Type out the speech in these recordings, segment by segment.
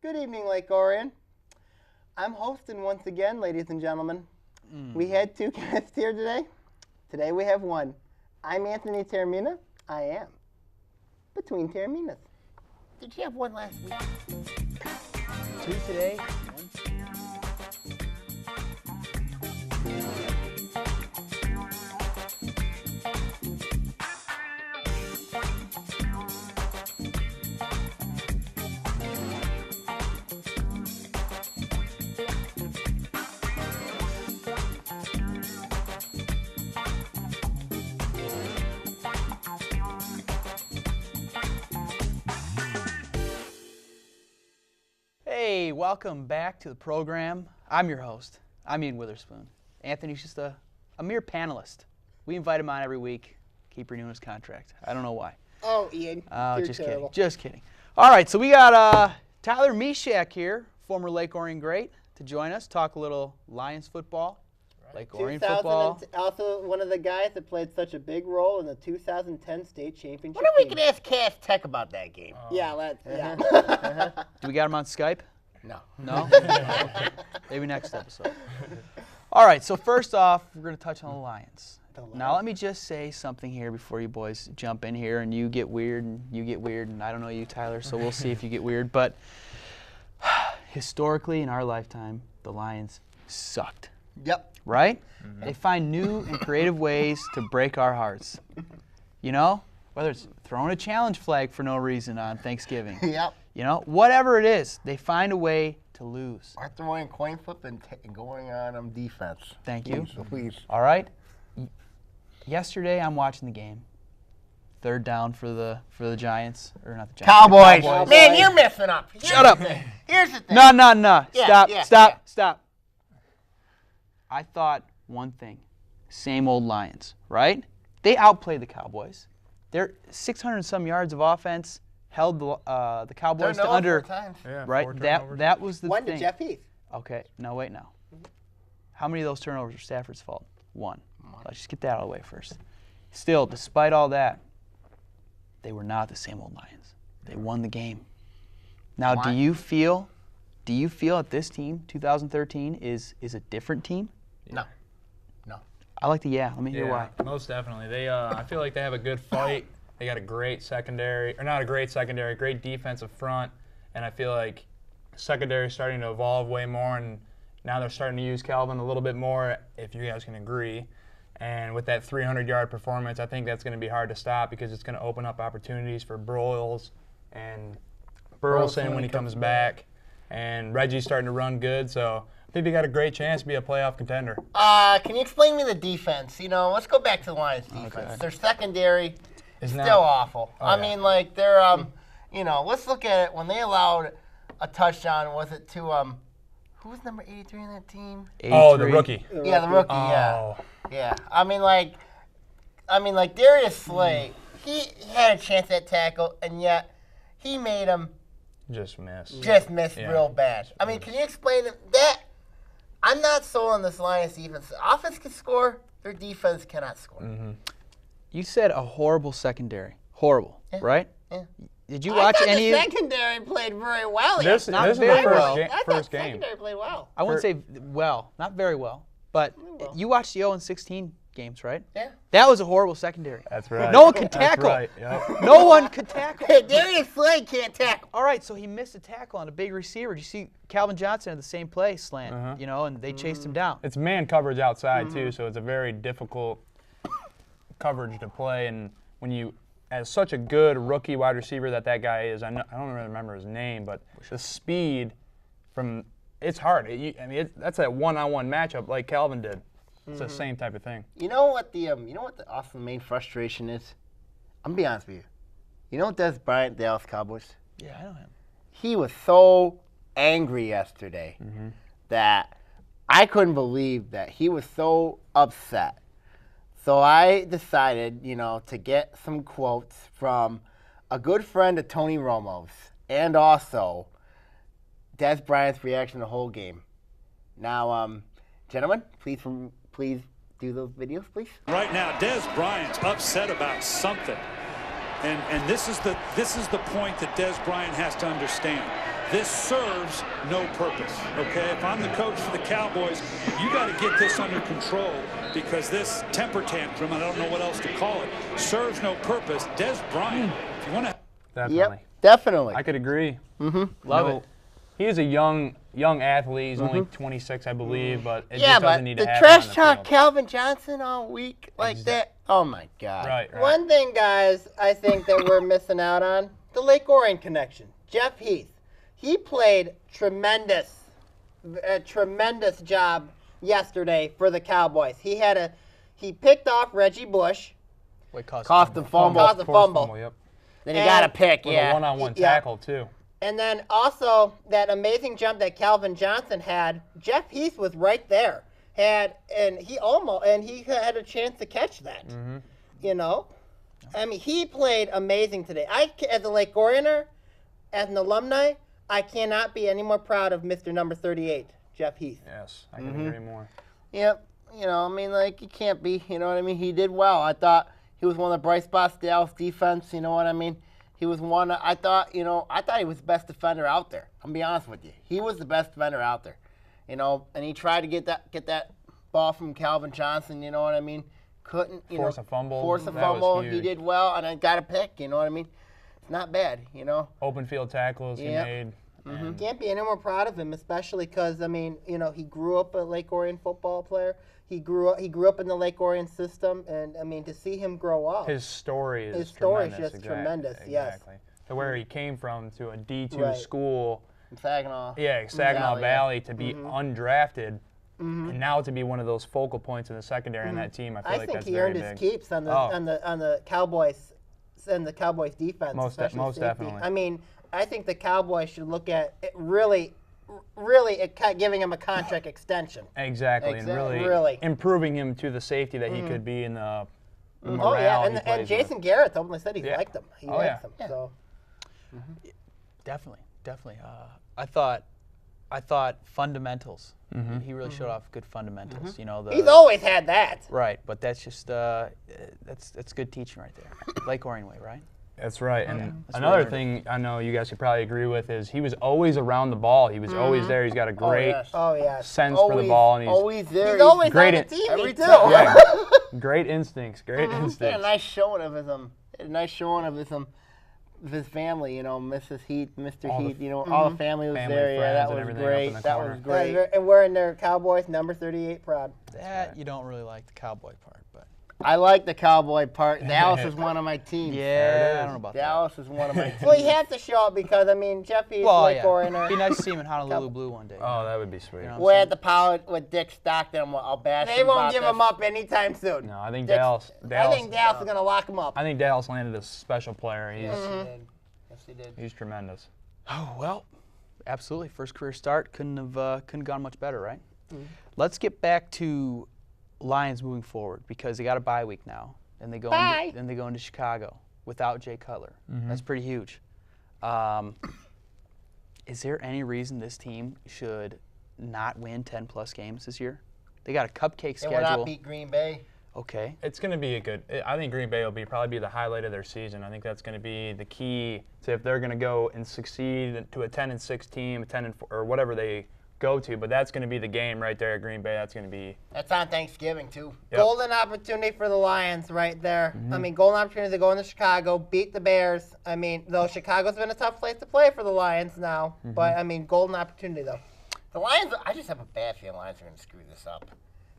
Good evening, Lake Orion. I'm hosting once again, ladies and gentlemen. We had two guests here today. Today we have one. I'm Anthony Taormina. I am between Taorminas. Did you have one last week? Two today. Hey, welcome back to the program. I'm your host. I'm Ian Witherspoon. Anthony's just a mere panelist. We invite him on every week. Keep renewing his contract. I don't know why. Oh, Ian, you're just terrible. kidding. Just kidding. All right, so we got Tyler Mishak here, former Lake Orion great, to join us, talk a little Lions football, Lake Orion football. Also, one of the guys that played such a big role in the 2010 state championship. What if we could ask Cass Tech about that game? Yeah, yeah. Do we got him on Skype? No. No? Okay. Maybe next episode. All right, so first off, we're going to touch on the Lions. Now let me just say something here before you boys jump in here and you get weird and I don't know you, Tyler, so we'll see if you get weird. But historically in our lifetime, the Lions sucked. Yep. Right? They find new and creative ways to break our hearts. You know? Whether it's throwing a challenge flag for no reason on Thanksgiving. Yep. You know? Whatever it is, they find a way to lose. Or throwing coin flip and going on defense. Thank you. Please. All right? Yesterday, I'm watching the game. Third down for the Giants. Or not the Giants. Cowboys. Man, you're messing up. Shut up. Here's the thing. No. Yeah, Stop. I thought one thing. Same old Lions, right? They outplayed the Cowboys. They're 600 and some yards of offense, held the Cowboys to under. 4 times. Yeah, right? 4 That was the One thing. to Jeff Heath. Okay, now wait now. How many of those turnovers are Stafford's fault? One. Let's just get that out of the way first. Still, despite all that, they were not the same old Lions. They won the game. Now, do you feel that this team, 2013, is a different team? No. I like the Let me hear why. Most definitely. They, I feel like they have a good fight. They got a great secondary, or not a great secondary, great defensive front, and I feel like secondary is starting to evolve way more, and now they're starting to use Calvin a little bit more, if you guys can agree. And with that 300-yard performance, I think that's going to be hard to stop because it's going to open up opportunities for Broyles and Burleson when he comes back, and Reggie's starting to run good, so I think they got a great chance to be a playoff contender. Can you explain me the defense? You know, let's go back to the Lions defense. Okay. Their secondary is It's still not- awful. I mean, like, they're, you know, let's look at it. When they allowed a touchdown, was it to, who was number 83 on that team? Oh, the rookie. Yeah, the rookie, Oh. Yeah. I mean, like Darius Slay, he had a chance at tackle, and yet he made him Just miss. real bad. I mean, can you explain that? I'm not sold on this Lions defense. The offense can score, their defense cannot score. You said a horrible secondary. Horrible, right? Yeah. Did you watch any The of secondary played very well. This Not is the very first, well. ga- I thought first the game. secondary played well. I wouldn't say well, not very well, but well. you watched the 0-16 games, right? Yeah. That was a horrible secondary. That's right. No one could tackle. That's right. Yep. No one could tackle. Hey, Darius Slay can't tackle. All right, so he missed a tackle on a big receiver. Did you see Calvin Johnson had the same play slant, you know, and they chased him down. It's man coverage outside too, so it's a very difficult coverage to play. And when you, as such a good rookie wide receiver that guy is, I don't really remember his name, but the speed from it's hard. That's a one-on-one matchup like Calvin did. It's the same type of thing. You know what the awesome main frustration is? I'm gonna be honest with you. You know Des Bryant, Dallas Cowboys? Yeah, I know him. He was so angry yesterday that I couldn't believe that he was so upset. So I decided, to get some quotes from a good friend of Tony Romo's and also Des Bryant's reaction to the whole game. Now, gentlemen, please do those videos, please. Right now, Des Bryant's upset about something. And this is the point that Des Bryant has to understand. this serves no purpose, okay? If I'm the coach for the Cowboys, you got to get this under control because this temper tantrum, I don't know what else to call it, serves no purpose. Des Bryant, if you want to... Definitely. Yep, definitely. I could agree. Love it. He is a young athlete. He's only 26, I believe, but it Yeah, just but doesn't need the to happen trash on the talk field. Calvin Johnson all week like that. Oh, my God. Right. One thing, guys, I think that we're missing out on, the Lake Orion connection. Jeff Heath. He played a tremendous job yesterday for the Cowboys. He picked off Reggie Bush. Wait, cost Cost the fumble. Caused a Forced fumble. Yep. Then you got to pick, With yeah. a one-on-one Yeah. tackle, too. And then also that amazing jump that Calvin Johnson had, Jeff Heath was right there. He had a chance to catch that. You know? I mean, he played amazing today. As a Lake Orioner, as an alumni, I cannot be any more proud of Mr. Number 38, Jeff Heath. Yes, I can agree more. Yep. You know, I mean, like, you can't be, you know what I mean? He did well. I thought he was one of the bright spots, Dallas defense, you know what I mean? He was one, I thought he was the best defender out there. I'm going to be honest with you. He was the best defender out there. You know, and he tried to get that ball from Calvin Johnson, you know what I mean? Couldn't, Force a fumble. Force a That was fumble. He huge. did well, and I got a pick, you know what I mean? It's not bad, you know? Open field tackles he Yep. made. and Can't be any more proud of him, especially because, I mean, you know, he grew up a Lake Orion football player. He grew up in the Lake Orion system, and, I mean, to see him grow up. His story is His story is tremendous. just tremendous, yes. Exactly. To where he came from to a D2 Right. school. Saginaw. Yeah, Saginaw Valley, Valley to be undrafted, and now to be one of those focal points in the secondary in that team. I feel I like think that's he very earned big. his keeps on the Oh. on the Cowboys and the Cowboys defense. Most especially safety. definitely. I mean, I think the Cowboys should look at it really giving him a contract extension. Exactly, and Really. improving him to the safety that he could be in the morale Oh yeah, he and plays Jason with. Garrett openly said he Yeah. liked him. He Oh, likes yeah. him. So Definitely. I thought fundamentals. He really showed off good fundamentals. You know, he's always had that. right, but that's just that's good teaching right there. Lake Orion way, right? That's right. And That's another really thing I know you guys could probably agree with is he was always around the ball. He was always there. He's got a great yes. Oh yeah. sense for the ball, and he's always there. He's always great on at the team every too. time. yeah, great instincts. Great He had a instincts. nice showing of his family, you know, Mrs. Heath, Mr. All the Heath, you know, all the family was family, there. Yeah, friends, that and was everything up great. in the That corner. was great. And wearing their Cowboys number 38 proud. That you don't really like the cowboy part, but I like the Cowboy part. Dallas is one of my teams. yeah, I don't know about Dallas is one of my teams. Well, you have to show it because I mean Jeff Heath, that. Well, Lake yeah. Orioner. Be nice to see him in Honolulu Blue one day. Oh, that would be sweet. You know? We're at the power with Dick Stockton. I'll bash They him won't about give this. him up anytime soon. No, I think That's- Dallas. I think Dallas is gonna lock him up. I think Dallas landed a special player. He's Yes, he did. he's tremendous. Oh well, absolutely. First career start couldn't have gone much better, right? Let's get back to Lions moving forward because they got a bye week now, and they go into Chicago without Jay Cutler. That's pretty huge. Is there any reason this team should not win 10+ games this year? They got a cupcake They will schedule. not beat Green Bay. Okay. It's going to be I think Green Bay will probably be the highlight of their season. I think that's going to be the key to if they're going to go and succeed to a 10-6 team, 10-4, or whatever they go to. But that's going to be the game right there at Green Bay. That's going to be. That's on Thanksgiving, too. Yep. Golden opportunity for the Lions right there. I mean, golden opportunity to go into Chicago, beat the Bears. I mean, though Chicago's been a tough place to play for the Lions now, but I mean, golden opportunity though. The Lions, I just have a bad feeling the Lions are going to screw this up.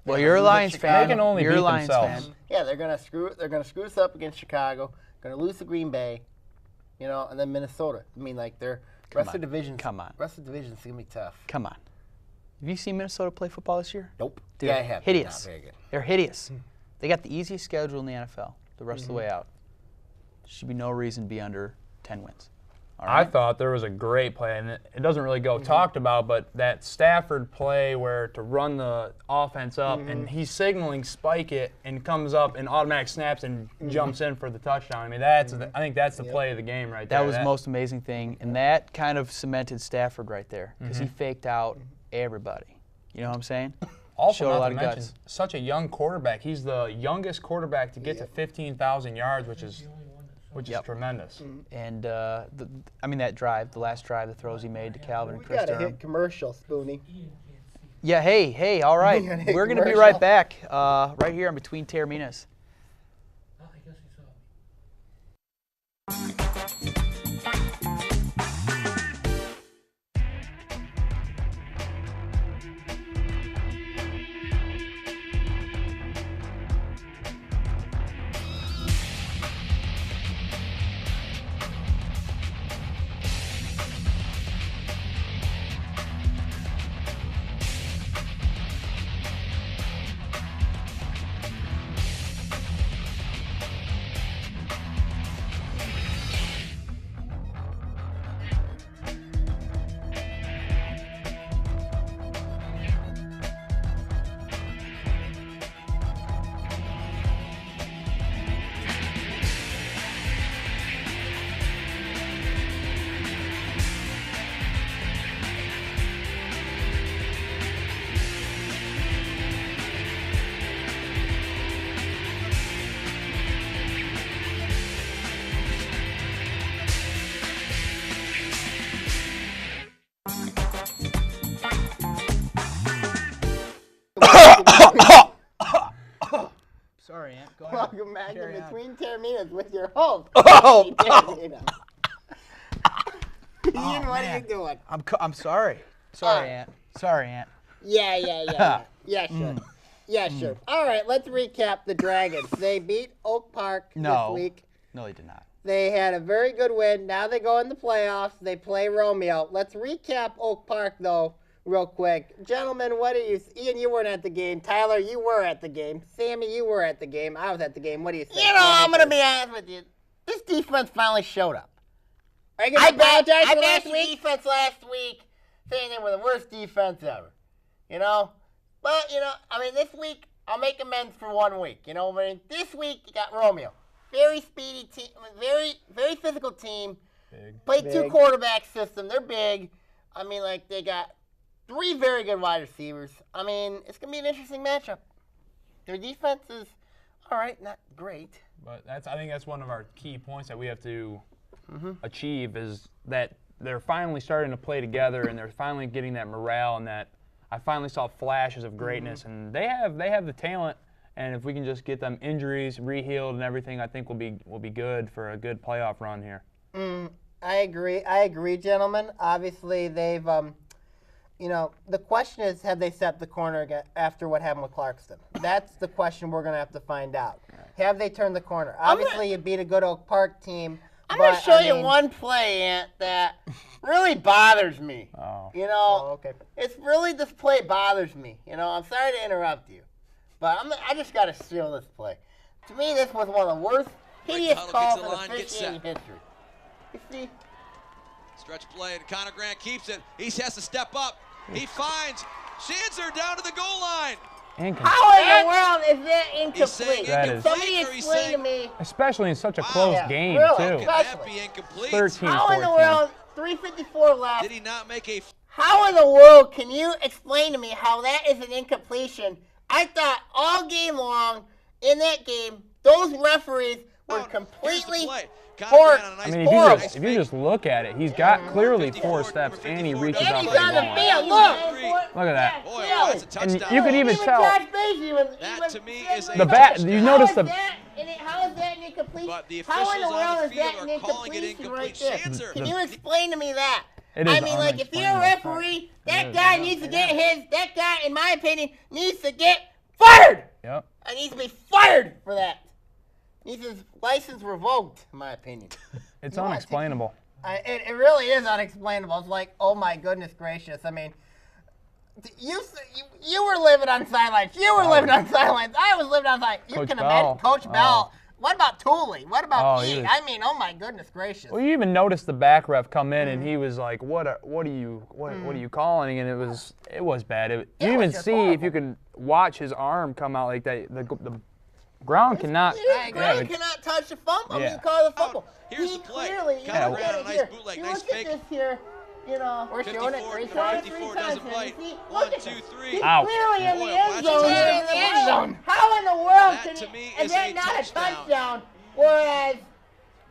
Well, you're a Lions fan. They can only You're a beat Lions themselves. fan. Yeah, they're gonna screw this up against Chicago. Gonna lose to Green Bay, you know, and then Minnesota. I mean, like their rest of divisions. Come on. Rest of divisions is gonna be tough. Come on. Have you seen Minnesota play football this year? Nope. Dude, Yeah, I have. hideous. Not very good. They're hideous. They got the easiest schedule in the NFL the rest of the way out. Should be no reason to be under 10 wins. All I right? thought there was a great play, and it doesn't really go talked about, but that Stafford play where to run the offense up, and he's signaling spike it, and comes up and automatic snaps and jumps in for the touchdown. I mean, I think that's the play of the game right there. That was the most amazing thing, and that kind of cemented Stafford right there because he faked out everybody. You know what I'm saying? Also, Showed a not lot to of mention, guts. such a young quarterback. He's the youngest quarterback to get to 15,000 yards, which is Which Yep. is tremendous. And that drive, the last drive, the throws he made to Calvin and We Chris got to Durham. hit commercial, Spoonie. Yeah, hey, all right. We gotta hit We're going to be commercial. right back right here in between Taorminas. Sorry, Aunt. Go ahead. Welcome back to Carry on. Between Taorminas with your host. Oh, Taormina. Ian, what are man. you doing? I'm sorry. Sorry, Aunt. Sorry, Aunt. Yeah. Yeah, sure. Yeah, sure. All right, let's recap the Dragons. They beat Oak Park No. this week. No, he did not. They had a very good win. Now they go in the playoffs. They play Romeo. Let's recap Oak Park, though, real quick. Gentlemen, what do you... Ian, you weren't at the game. Tyler, you were at the game. Sammy, you were at the game. I was at the game. What do you think? You know, I'm going to be honest with you. This defense finally showed up. Are you going to apologize I for bashed last the week? defense last week, saying they were the worst defense ever. You know? But, I mean, this week, I'll make amends for 1 week. You know, I mean, this week, you got Romeo. Very speedy team, very physical team. Big. Play Big. 2-quarterback system. They're big. I mean, like, they got 3 very good wide receivers. I mean, it's going to be an interesting matchup. Their defense is all right, not great. But I think that's one of our key points that we have to achieve is that they're finally starting to play together and they're finally getting that morale and that I finally saw flashes of greatness and they have the talent. And if we can just get them injuries re-healed and everything, I think we'll be good for a good playoff run here. I agree, gentlemen. Obviously, they've, the question is, have they set the corner after what happened with Clarkston? That's the question we're going to have to find out. Have they turned the corner? Obviously, you beat a good Oak Park team. I'm going to show you one play, Ant, that really bothers me. Oh. Okay. It's really, this play bothers me. I'm sorry to interrupt you. But I just got to steal this play. To me, this was one of the worst, hideous calls in officiating history. You see? Stretch play, and Connor Grant keeps it. He has to step up. He finds Shanzer down to the goal line. How in the world is that He's saying incomplete? That Can is- somebody or he's explain to saying- me Especially in such a close Yeah, game, really. too. Can that Especially. be incomplete? 13. how in the 14. world, 3:54 left, Did he not make a How in the world can you explain to me how that is an incompletion? I thought all game long in that game, those referees were Here's the completely play. Connor horrible. Grant on a I nice mean, Horrible. if you just look at it, he's got clearly 4 steps, and he reaches And out he's for the on the ball. field. Look. Look at that. Boy, wow, that's a And touchdown. you could even Even tell Josh Bates even That, to me, is a the bat. touchdown. You notice the How is that an incompletion? But the How in the officials world on the is that field an are calling it incompletion right incomplete. there? Shanzer. Can you explain to me that? It I is mean, like, if you're a unexplainable. referee, It that is. guy needs to get that guy, in my opinion, needs to get fired. Yep. I needs to be fired for that. Needs his license revoked, in my opinion. It's You know what? unexplainable. It really is unexplainable. It's like, oh my goodness gracious. I mean, you were living on sidelines. You were living on sidelines. I was living on sidelines. You Coach can Bell. imagine Coach Bell. What about Tooley? What about Oh, he E? was- I mean, oh my goodness gracious. Well, you even noticed the back ref come in, and he was like, "What are you calling?" And it was bad. You even was just see if you horrible. can watch his arm come out like that. The ground cannot. Yeah, Grant the- cannot touch the fumble. Yeah. He called the fumble. Here's He the play. clearly, you Connor look Grant at on a it nice here. bootleg, You nice look fake. at this here. We're showing it 54, three times. 54 doesn't and play. you see- 1, look at 2, this. 3. He's Ouch. clearly in Boy, the that's end a zone. touchdown. In the end zone. How in the world That, can to you? me, Is is that a not a touchdown. touchdown? Whereas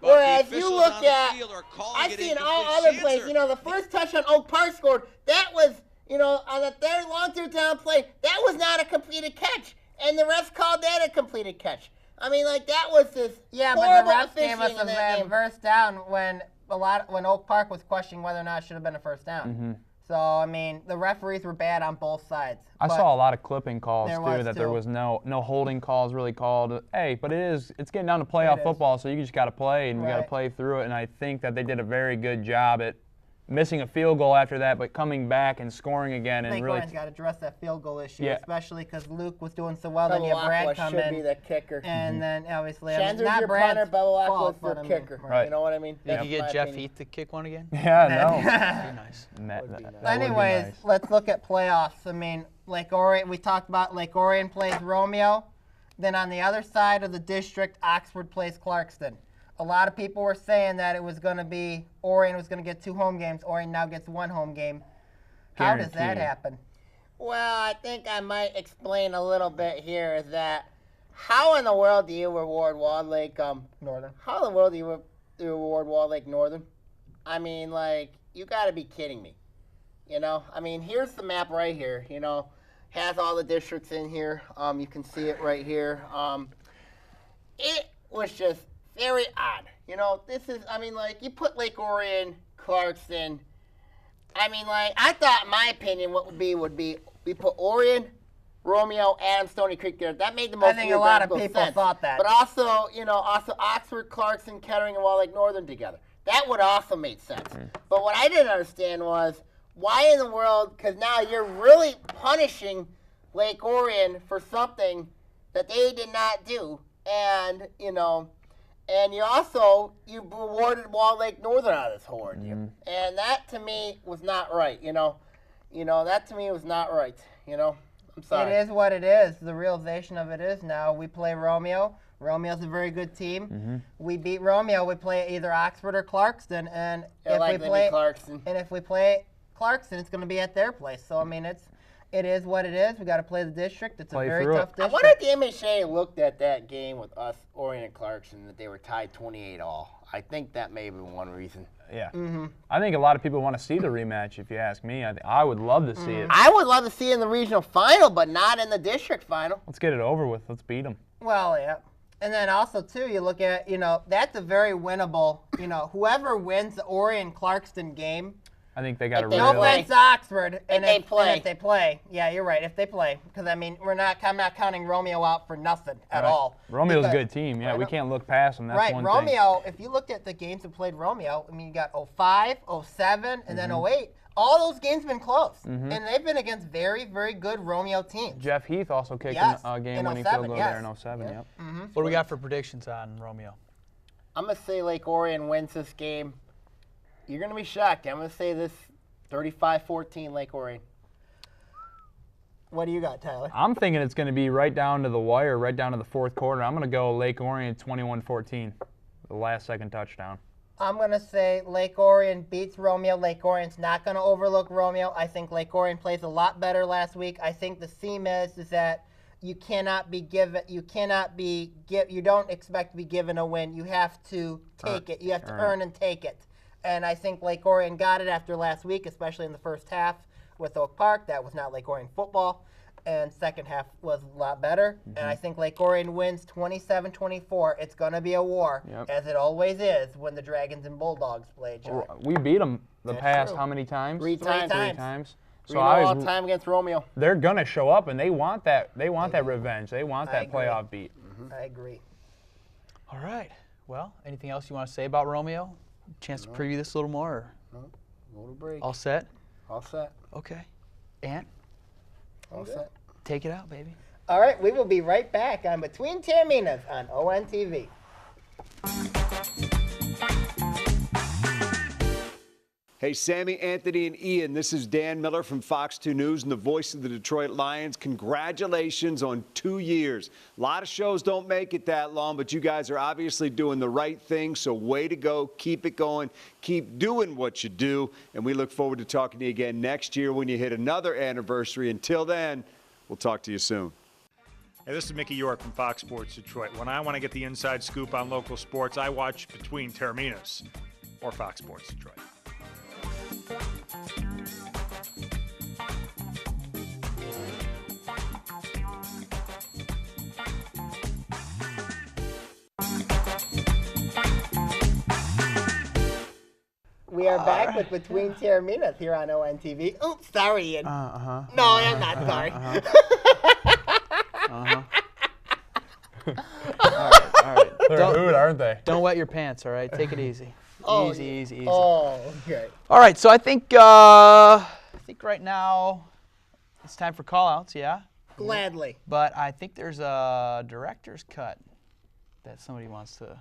But Whereas the you officials look on the at, field are calling I've it seen all incomplete. other plays. Shanzer, You know, the first touchdown Oak Park scored, that was, you know, on the third long down play, that was not a completed catch. And the refs called that a completed catch. I mean, like, that was just Yeah, but horrible the refs gave us officiating in that a game. first down when Oak Park was questioning whether or not it should have been a first down. So, I mean, the referees were bad on both sides. I But saw a lot of clipping calls there too, was, that there too. was no holding calls really called. Hey, but it's getting down to playoff It is. football, so you just got to play and you got to Right. play through it. And I think that they did a very good job at missing a field goal after that, but coming back and scoring again and Lake really. Orion's got to address that field goal issue, Yeah. especially because Luke was doing so well. Then you have Brad come should be in, the kicker. and then obviously, I mean, Shenzer's not your Brad's punter, Belloc was fault, your but I mean, kicker. Right. You know what I mean? Yeah. That's You my get Jeff opinion. Heath to kick one again? Yeah, no. That'd be nice. That would be Anyways, nice. let's look at playoffs. I mean, Lake Orion, we talked about Lake Orion plays Romeo. Then on the other side of the district, Oxford plays Clarkston. A lot of people were saying that it was going to be Orion was going to get 2 home games. Orion now gets 1 home game. How does that Guaranteed. happen? Well, I think I might explain a little bit here is that how in the world do you reward Walled Lake Northern. How in the world do you reward Walled Lake Northern? I mean, like, you got to be kidding me. You know, I mean, here's the map right here. You know, has all the districts in here. You can see it right here. It was just very odd. You know, this is, I mean, like, you put Lake Orion, Clarkston. I mean, like, I thought, in my opinion, what would be we put Orion, Romeo, Adams, Stony Creek there. That made the most I think a lot of geographical people sense. thought that. But also, you know, Oxford, Clarkson, Kettering, and Walled Lake Northern together. That would also make sense. But what I didn't understand was, why in the world, because now you're really punishing Lake Orion for something that they did not do. And, you know, and you rewarded Walled Lake Northern out of this whole ordeal. And that, to me, was not right, you know. That, to me, was not right, you know. I'm sorry. It is what it is. The realization of it is now we play Romeo. Romeo's a very good team. We beat Romeo. We play either Oxford or Clarkston, and Clarkson. if we play Clarkston, it's going to be at their place. So I mean, it is what it is. We got to play the district. It's Play a very through it. tough I district. wonder if the MHA looked at that game with us, Orion and Clarkson, that they were tied 28-all. I think that may have been one reason. Yeah. I think a lot of people want to see the rematch, if you ask me. I would love to see it. I would love to see it in the regional final, but not in the district final. Let's get it over with. Let's beat them. Well, yeah. And then also, too, you look at, you know, that's a very winnable, you know, whoever wins the Orion-Clarkston game, I think they got to If they no really. play. offense to Oxford. And they play. And if they play. Yeah, you're right, if they play. Because, I mean, I'm not counting Romeo out for nothing at Right. all. Romeo's a Because- good team. Yeah, Right. we can't look past them. That's Right, one Romeo, if you looked at the games that played Romeo, I mean, you got 05, 07, and then 08. All those games have been close. And they've been against very, very good Romeo teams. thing. Jeff Heath also kicked Yes, a in game-winning 07, field goal yes. there in 07. Yep. What do we got for predictions on Romeo? I'm going to say Lake Orion wins this game. You're going to be shocked. I'm going to say this 35-14 Lake Orion. What do you got, Tyler? I'm thinking it's going to be right down to the wire, right down to the fourth quarter. I'm going to go Lake Orion 21-14, the last second touchdown. I'm going to say Lake Orion beats Romeo. Lake Orion's not going to overlook Romeo. I think Lake Orion plays a lot better last week. I think the theme is that you cannot be given, you don't expect to be given a win. You have to take it. You have to earn and take it. And I think Lake Orion got it after last week, especially in the first half with Oak Park. That was not Lake Orion football. And second half was a lot better. And I think Lake Orion wins 27-24. It's going to be a war, as it always is when the Dragons and Bulldogs play each other. We beat them the That's past true. how many times? Three times. Three times. So all time against Romeo. they're going to show up, and they want that. They want that revenge. They want I that agree. playoff beat. I agree. Mm-hmm. All right. Well, anything else you want to say about Romeo? Chance to preview this a little more? Or Go to break. all set? All set. Okay. Ant, All set. take it out, baby. All right, we will be right back on Between Taorminas on ONTV. Hey, Sammy, Anthony, and Ian, this is Dan Miller from Fox 2 News and the voice of the Detroit Lions. Congratulations on 2 years. A lot of shows don't make it that long, but you guys are obviously doing the right thing, so way to go. Keep it going. Keep doing what you do, and we look forward to talking to you again next year when you hit another anniversary. Until then, we'll talk to you soon. Hey, this is Mickey York from Fox Sports Detroit. When I want to get the inside scoop on local sports, I watch between Taorminas or Fox Sports Detroit. We are back with Between Taorminas here on ONTV. Oops, sorry, Ian. No, I'm not sorry. All right. They're rude, aren't they? Don't wet your pants, all right? Take it easy. Easy. Oh, okay. All right, so I think right now it's time for call-outs, yeah? Gladly. But I think there's a director's cut that somebody wants to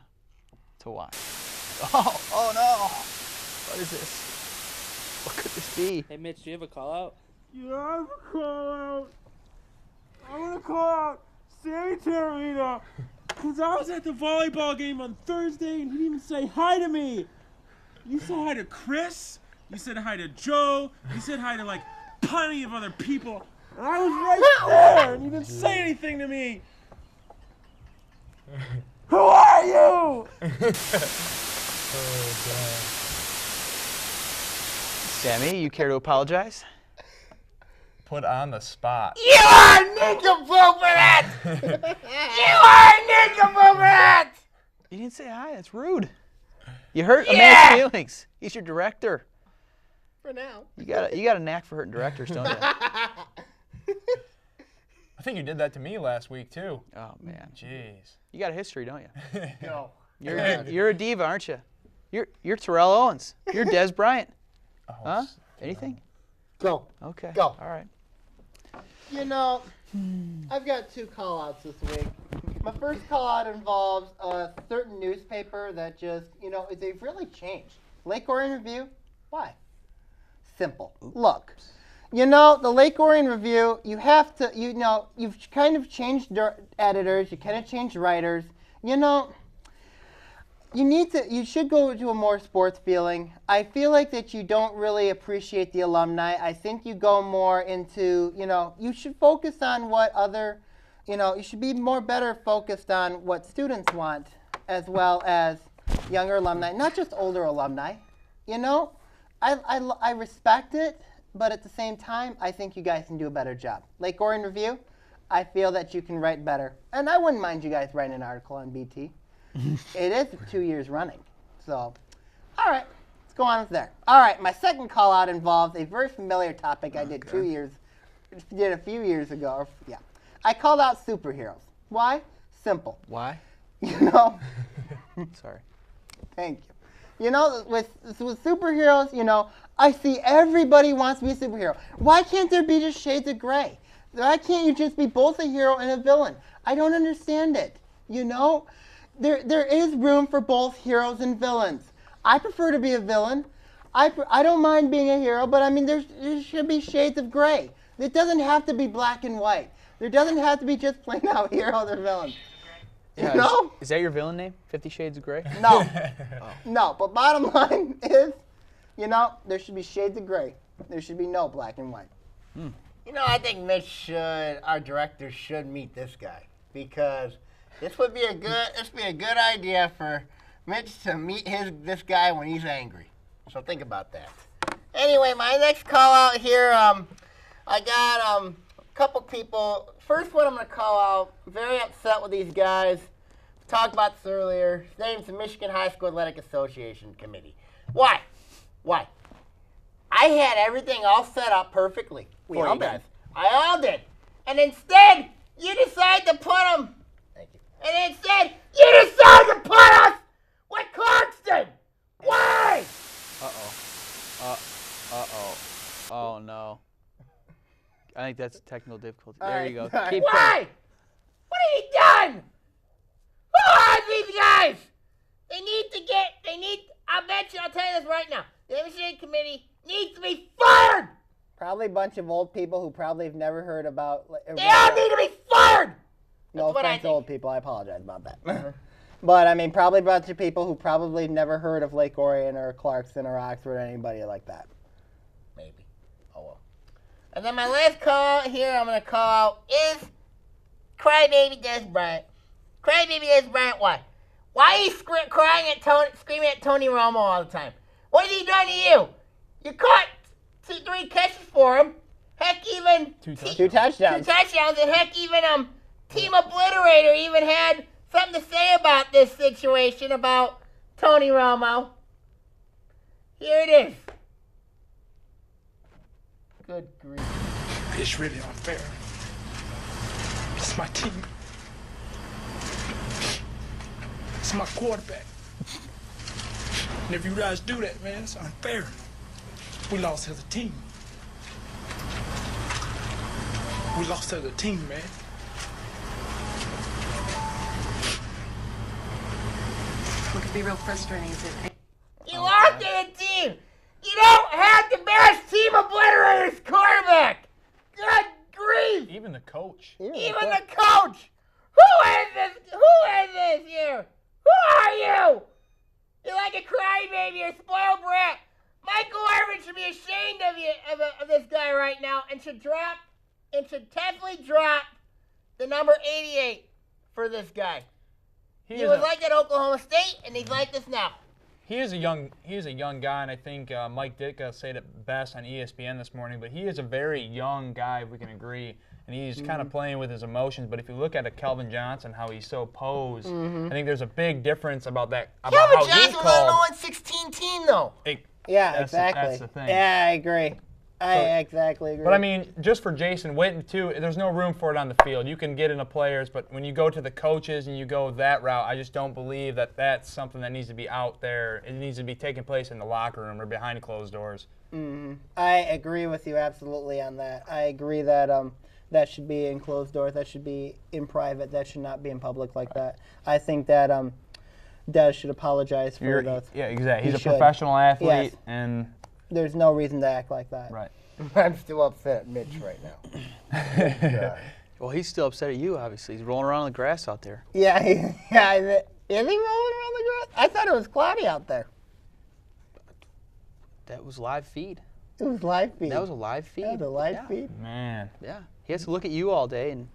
watch. Oh no! What is this? What could this be? Hey, Mitch, do you have a call-out? Yeah, I have a call-out. I want to call out Sammy Taormina because I was at the volleyball game on Thursday and he didn't even say hi to me. You said hi to Chris. You said hi to Joe. You said hi to, like, plenty of other people. And I was right there and you didn't say anything to me. Who are you? Oh, God. Sammy, you care to apologize? Put on the spot. You are a nincompoop for that! You are a nincompoop for that! You didn't say hi. That's rude. You hurt a man's feelings. He's your director. For now. You got a knack for hurting directors, don't you? I think you did that to me last week, too. Oh, man. Jeez. You got a history, don't you? No. You're a diva, aren't you? You're Terrell Owens. You're Des Bryant. Oh, Huh? Anything? Go. Okay. Go. All right. You know, I've got 2 call-outs this week. My first call-out involves a certain newspaper that just, they've really changed. Lake Orion Review? Why? Simple. Look, the Lake Orion Review, you have to, you've kind of changed editors, you kind of changed writers. You should go to a more sports feeling. I feel like that you don't really appreciate the alumni. I think you go more into, you should focus on what other, you should be better focused on what students want as well as younger alumni, not just older alumni. I respect it, but at the same time, I think you guys can do a better job. Lake Orion Review, I feel that you can write better. And I wouldn't mind you guys writing an article on BT. It is 2 years running. So, all right, let's go on with there. All right, my second call out involves a very familiar topic I did a few years ago. Yeah, I called out superheroes. Why? Simple. Why? Sorry. Thank you. With superheroes, I see everybody wants to be a superhero. Why can't there be just shades of gray? Why can't you just be both a hero and a villain? I don't understand it. There is room for both heroes and villains. I prefer to be a villain. I don't mind being a hero, but there should be shades of gray. It doesn't have to be black and white. There doesn't have to be just plain out heroes or villains. Yeah, is that your villain name? 50 Shades of Grey? No. No, but bottom line is, there should be shades of gray. There should be no black and white. I think our director should meet this guy because this would be a good idea for Mitch to meet this guy when he's angry. So think about that. Anyway, my next call out here, I got a couple people. First one I'm going to call out, very upset with these guys. Talked about this earlier. His name's the Michigan High School Athletic Association Committee. Why? I had everything all set up perfectly. We all did. I all did. And instead, you decide to put them. Thank you. And instead, you decide to put us with Clarkston. Why? Oh, no. I think that's technical difficulty. All There right. you go. All right. Keep Why? going. What have you done? Who are these guys? I'll tell you this right now. The MCA committee needs to be fired. Probably a bunch of old people who probably have never heard about. They all need to be fired. No That's what I offense to think. old people. I apologize about that. But probably a bunch of people who probably never heard of Lake Orion or Clarkston or Oxford or anybody like that. Maybe. Oh well. And then my last call out here I'm going to call out is crybaby Des Bryant. Crybaby Des Bryant, what? Why are you screaming at Tony Romo all the time? What has he done to you? You caught 3 catches for him. Heck, even 2 touchdowns. 2 touchdowns, and heck, even Team Obliterator even had something to say about this situation about Tony Romo. Here it is. Good grief. It's really unfair. It's my team. It's my quarterback. And if you guys do that, man, it's unfair. We lost as a team. We lost as a team, man. It could be real frustrating, isn't it? You lost as a team. You don't have the best Team Obliterators quarterback. Good grief. Even the coach. Even the coach. Who is this here? Who are you? You're like a crybaby or a spoiled brat. Michael Irvin should be ashamed of you, of this guy right now, and should definitely drop the number 88 for this guy. He was like at Oklahoma State, and he's like this now. He is a young guy, and I think Mike Ditka said it best on ESPN this morning. But he is a very young guy, if we can agree, and he's kind of playing with his emotions. But if you look at a Kelvin Johnson, how he's so posed, I think there's a big difference about that. Kelvin Johnson was on 0-16 team, though. Yeah, exactly. That's the thing. Yeah, I agree. I exactly agree. But I mean, just for Jason Witten too, there's no room for it on the field. You can get into players, but when you go to the coaches and you go that route, I just don't believe that that's something that needs to be out there. It needs to be taking place in the locker room or behind closed doors. I agree with you absolutely on that. I agree that that should be in closed doors. That should be in private. That should not be in public like that. I think that Des should apologize for those. Yeah, exactly. He's a professional athlete, and there's no reason to act like that. Right. I'm still upset at Mitch right now. Well, he's still upset at you, obviously. He's rolling around in the grass out there. Yeah, is he rolling around the grass? I thought it was cloudy out there. That was live feed. It was live feed. That was a live feed. That was a live feed. Man. Yeah. He has to look at you all day and,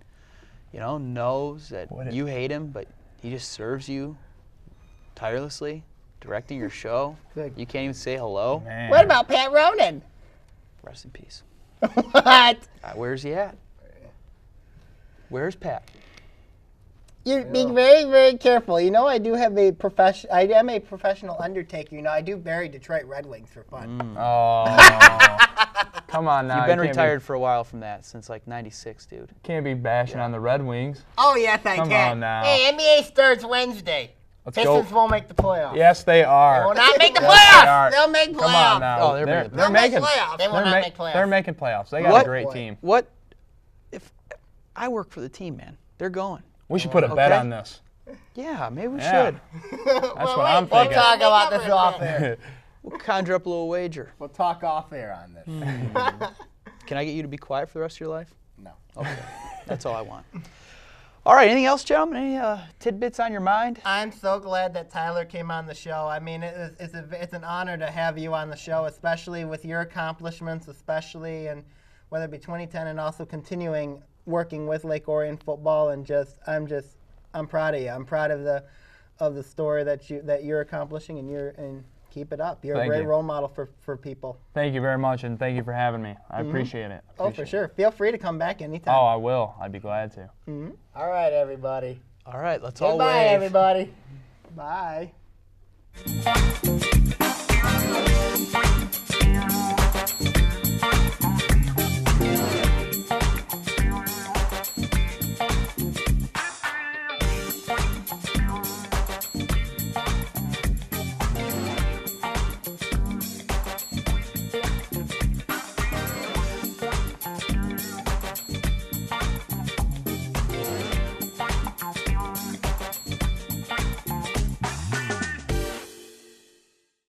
knows that you hate him, but he just serves you tirelessly, directing your show. Good. You can't even say hello. Man. What about Pat Ronan? Rest in peace. What? Where's he at? Where's Pat? You're being very, very careful. I am a professional undertaker. I do bury Detroit Red Wings for fun. Oh, come on now. You've been retired for a while from that, since like '96, dude. Can't be bashing on the Red Wings. Oh, yes, I Come can. on now. Hey, NBA starts Wednesday. Pistons won't make the playoffs. Yes, they are. They will not make the Yes, playoffs. they are. They'll make playoffs. Come on now. Oh, they're making playoffs. They will not make playoffs. They're making playoffs. They got a great team. What? If I work for the team, man, they're going. We should put a bet on this. Yeah, maybe we Yeah. should. That's what I'm We'll thinking. talk about this off air. We'll conjure up a little wager. We'll talk off air on this. Can I get you to be quiet for the rest of your life? No. Okay. That's all I want. All right, anything else, gentlemen? Any tidbits on your mind? I'm so glad that Tyler came on the show. I mean, it's an honor to have you on the show, especially with your accomplishments, and whether it be 2010 and also continuing working with Lake Orion football, and I'm proud of you. I'm proud of the story that you're accomplishing, and keep it up. You're a great role model for people. Thank you very much, and thank you for having me. I appreciate it. Oh, for sure. Feel free to come back anytime. Oh, I will. I'd be glad to. All right, everybody. All right, let's all Goodbye, wave. everybody. Bye.